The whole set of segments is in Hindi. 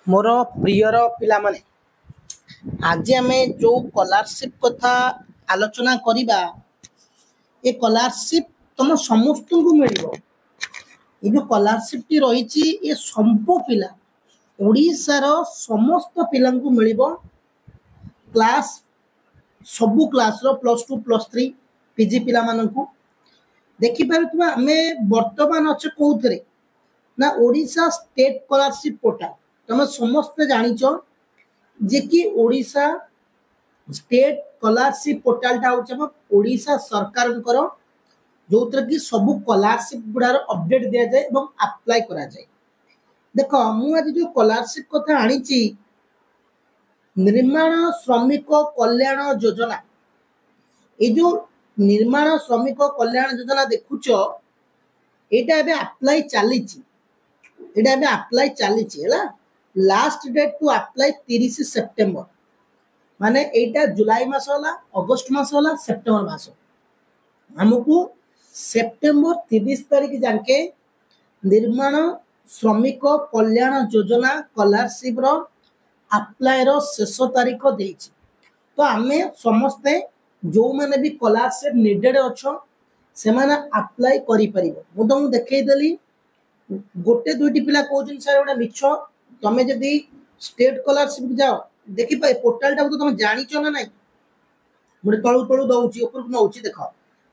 मोर प्रियर पिला माने आज आम जो स्कॉलरशिप कथा आलोचना करिबा ए स्कॉलरशिप तुम समस्त को मिल ये जो स्कॉलरशिप टी रही ये सब पिला ओडिशार समस्त पिला मिल क्लास सबू क्लास रो +2 +3 पीजी पिला माननकु देखि पारुतबा हमें वर्तमान अच्छे कौथरे ना ओडिशा स्टेट स्कॉलरशिप पोर्टल तुम समस्त जानिच जे कि ओडिशा स्टेट स्कॉलरशिप पोर्टल टा होचे ओडिशा सरकार जो कि सब स्कॉलरशिप गुड़ार अपडेट दिया जाए और अप्लाई करा जाए। देख मुझे जो स्कॉलरशिप कथा आनी निर्माण श्रमिक कल्याण योजना ये जो निर्माण श्रमिक कल्याण योजना देखुच यहाँ अप्लाई चली अप्लाई चली last date to apply 30 September माने एटा जुलाई मास होला अगस्त मास होला सेप्टेम्बर मास हमको सेप्टेम्बर 30 तारीख जाके निर्माण श्रमिक कल्याण योजना स्कॉलरशिप रो अप्लाई रो शेष तारीख देछि। तो आमे समस्ते जो माने भी स्कॉलरशिप नीडेड अच्छो से माने अप्लाई करि परिबो। मु तुमको देखै देली गोटे दुईटी पिला कहउछन सर ओडा मिछ तमे जदी स्टेट स्कॉलरशिप जाओ देखि पाए पोर्टल टा तो तुम जानिचो ना नहीं गोटे तळु तळु दउची ऊपर नउची देख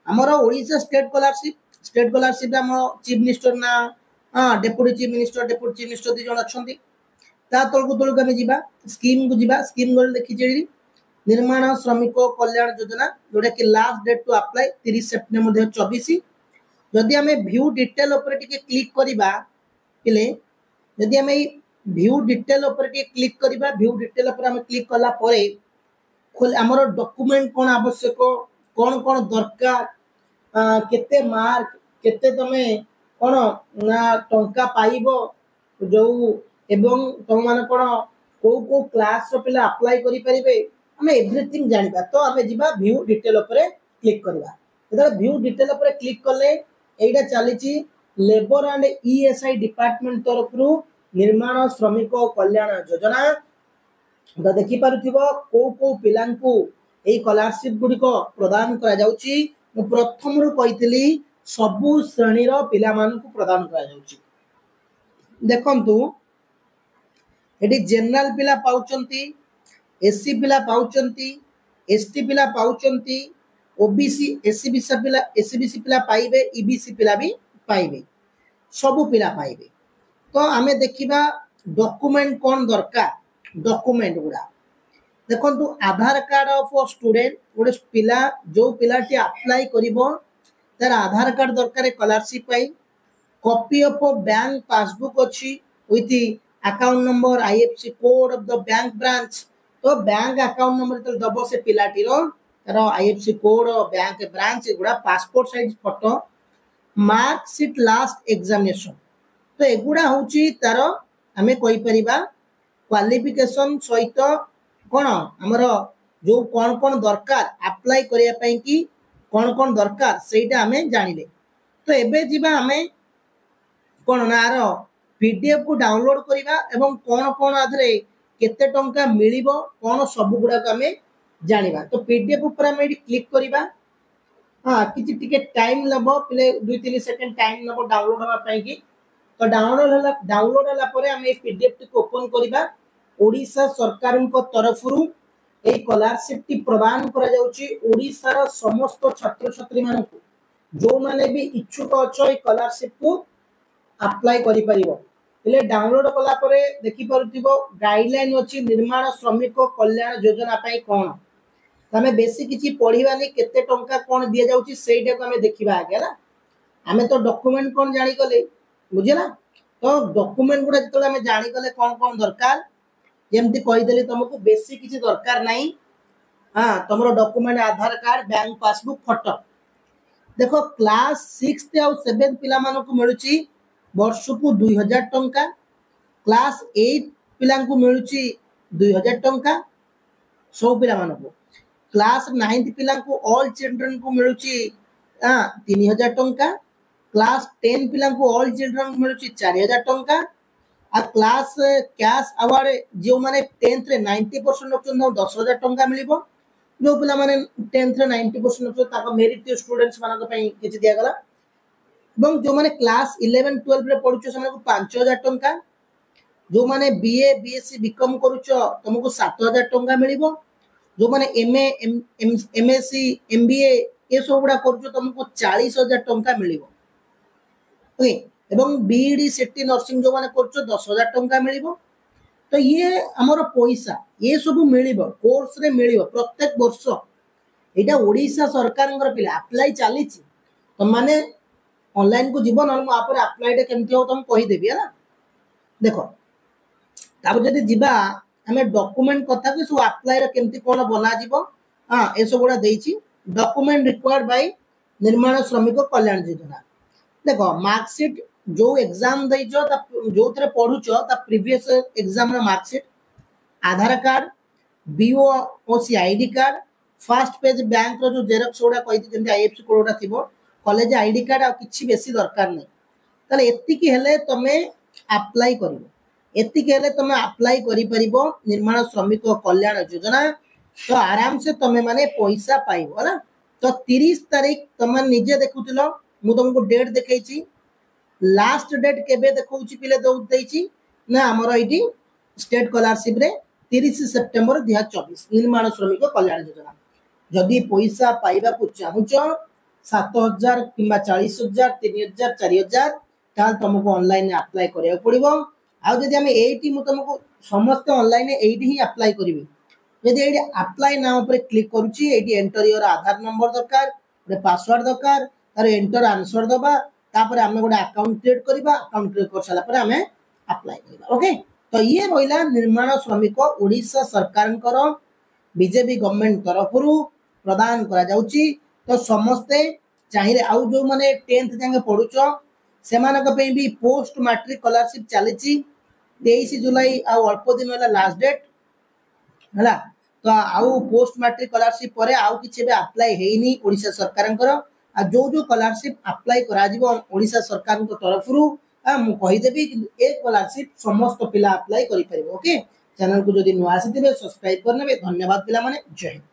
हमर ओडिशा स्टेट स्कॉलरशिप हम चीफ मिनिस्टर ना डेप्यूटी चीफ मिनिस्टर दी जण अछंती ता तळकु तळकु हम जिबा स्कीम गोल देखि जेडी निर्माण श्रमिक कल्याण योजना जोटा कि last date to apply 30 September 2024। जदि हमें व्यू डिटेल ऊपर टिके क्लिक करिबा पिले जदि हमें व्यू डिटेल ऊपर टिके क्लिक करिबा व्यू डिटेल ऊपर हम क्लिक कला परे खोल हमर डॉक्यूमेंट कोन आवश्यक कोन कोन दरकार केते मार्क केते तमे कोन ना टंका पाइबो जो एवं तुम मान कोन को क्लास रो पिला अप्लाई करि परिबे हमें एवरीथिंग जानिबा। तो हमें जिबा व्यू डिटेल ऊपर क्लिक करबा जदि व्यू डिटेल ऊपर क्लिक करले एइडा चलीची लेबर एंड ईएसआई डिपार्टमेंट तरफ रु निर्माण श्रमिक कल्याण योजना तो देखि पारुथिबो को पिलांकु ए स्कॉलरशिप गुडी को प्रदान करा जाउची। मु प्रथम रु कहितली सबु श्रेणी रो पिला मानकु प्रदान करा जाउची। देखंतु एडी जनरल पिला पाउचंती एससी पिला पाउचंती एसटी पिला पाउचंती ओबीसी एससीबीसी पिला पाइबे ईबीसी पिला भी पाइबे सबु पिला पाइबे। तो आमे देखिबा डॉक्यूमेंट कोन दरकार डॉक्यूमेंट गुडा देखंतु आधार कार्ड ऑफ स्टूडेंट गोटे पिला जो पिलाटी अप्लाई करिवो तार आधार कार्ड दरकार स्कॉलरशिप पाई कॉपी ऑफ बैंक पासबुक अच्छी with account number IFSC code of the bank branch. तो बैंक अकाउंट नंबर तो दबो से पिलाटी रो तार आईएफसी कोड बैंक ब्रांच गुडा passport size photo marksheet last examination. तो एगुड़ा हूँ तार आम कहीपर क्वालिफिकेशन सहित कौन आमर जो कौन कौन दरकार अप्लाई करने कि कौन कौन दरकार से आम जानिले। तो एबे जीवा आम कौन ना पीडीएफ को डाउनलोड करवा एवं कौन कौन आधे केते टंका मिलिबो कौन सब गुड़ाक आम जानिबा। तो पीडीएफ ऊपर आम क्लिक करवा हाँ कि टाइम लब पे 2-3 सेकेंड टाइम लब डाउनलोड होगा। तो डाउनलोड होला परे हम ए पीडीएफ टी ओपन करबा ओडिशा सरकार को तरफ रु ए स्कॉलरशिप टी प्रदान करा जाउची ओडिशा रा समस्त छात्र छात्री मान को जो माने भी इच्छुक अछो ए स्कॉलरशिप को अप्लाई करि परिबो। ले डाउनलोड कला परे देखि परथिबो गाइडलाइन अछि निर्माण श्रमिक कल्याण योजना पई कोन तमे बेसी किछि पढिबानी केते टंका कोन दिया जाउची सेइटा को हमें देखिबा आगे ना हमें तो डॉक्यूमेंट कोन जानि गले बुझेला। तो डॉक्यूमेंट गुडा जतले हमें जानि गले कोन कोन दरकार जेमति कहि देली तुमको बेसी किछि दरकार नाही। हां तुमरो डॉक्यूमेंट आधार कार्ड बैंक पासबुक फोटो देखो क्लास 6 और 7 पिला मानको को मिलुची वर्ष को 2000 टंका क्लास 8 पिला को मिलुची 2000 टंका सब पिला मानको क्लास 9 पिला को ऑल चिल्ड्रन को मिलुची 3000 टंका क्लास 10 पिला को ऑल चिल्ड्रन को मिलुची 4000 टंका आ क्लास कैश अवार्ड जो माने 10th रे 90% रखछन 10,000 टंका मिलिबो जो पिला माने 10th रे 90% रखछन ताको मेरिट स्टूडेंट्स मानक पई किछ दिया गला ଏବଂ जो माने क्लास 11 12 रे पढुछ सेमान को 5,000 टंका जो माने बीए बीएससी बीकॉम करूछ तुमको 7,000 टंका मिलिबो जो माने एमए एमएससी एमबीए ये सब गुडा करूछ तुमको 40,000 टंका मिलिबो ओके एवं बीईडी सिटी नर्सिंग जो माने करूछ 10,000 टंका मिलिबो तो ये हमर पैसा ये सब मिलिबो कोर्स रे मिलिबो प्रत्येक वर्ष एटा ओडिशा सरकारंगर पिला अप्लाई चलीची तो माने ऑनलाइन को जीवन हम आप अप्लाईड केमती हो तुम कही देबी है देखो तापर जदि जीवा हमें डॉक्यूमेंट कथा को सब अप्लाई रे केमती कोन बना जीवो हां ए सब गुडा देइची डॉक्यूमेंट रिक्वायर्ड बाय निर्माण श्रमिक कल्याण योजना देखो मार्कशीट जो एग्जाम दैछो ता जो तरे पढुछो ता प्रीवियस एग्जाम रा marksheet Aadhaar card BOOC ID card first page bank रो जो जेरॉक्स गुडा कहि जेंति आईएफसी कोड गुडा थिबो कॉलेज आईडी कार्ड आ किछि बेसी दरकार नै तले एत्ति की हेले तमे अप्लाई करिवो एत्ति की हेले तमे अप्लाई करि परिबो निर्माण श्रमिक कल्याण योजना तो आराम से तमे माने पैसा पाइबो हला तो 30 तारीख तमे निजे देखुतिलो मु तुमको डेट देखैछि लास्ट डेट केबे देखौछि पिले दउ दैछि ना हमर आईडी स्टेट स्कॉलरशिप रे 30 सेप्टेम्बर 2024 निर्माण श्रमिक कल्याण योजना जदि पैसा पाइबा को चाहुचो 7,000 किंबा 40,000 3,000 4,000 ताल तुमको ऑनलाइन अप्लाई करिया पड़िबो आ जदि हम एटी मु तुमको समस्त ऑनलाइन एटी ही अप्लाई करिवि जदि एटी अप्लाई नाउ पर क्लिक करूची eighty enter your Aadhaar number दरकार रे पासवर्ड दरकार तार एंटर आंसर दबा तापर हमें गोटे अकाउंट क्रिएट करबा अकाउंट क्रिएट कर साला पर हमें अप्लाई करबा ओके तो ये रहिला निर्माण श्रमिक ओडिशा सरकारनकर बीजेपी गवर्नमेंट तरफरु प्रदान करा जाउची तो समस्ते चाहिए आउ जो माने 10th जांगे पढुछ सेमानक पे भी पोस्ट मैट्रिक स्कॉलरशिप चलीची 23 जुलाई आउ अल्प दिन वाला लास्ट डेट हला तो आउ पोस्ट मैट्रिक स्कॉलरशिप परे आउ किछि बे अप्लाई हेइनी ओडिशा सरकारनकर आ जो जो स्कॉलरशिप अप्लाई करा जीवो ओडिशा सरकार तरफरु मु कहि देबी ए स्कॉलरशिप समस्त पिला अप्लाई करि परिबो ओके चैनल को जदि नुआ आसीथिबे सब्सक्राइब करनेबे धन्यवाद पिला माने जय हिंद।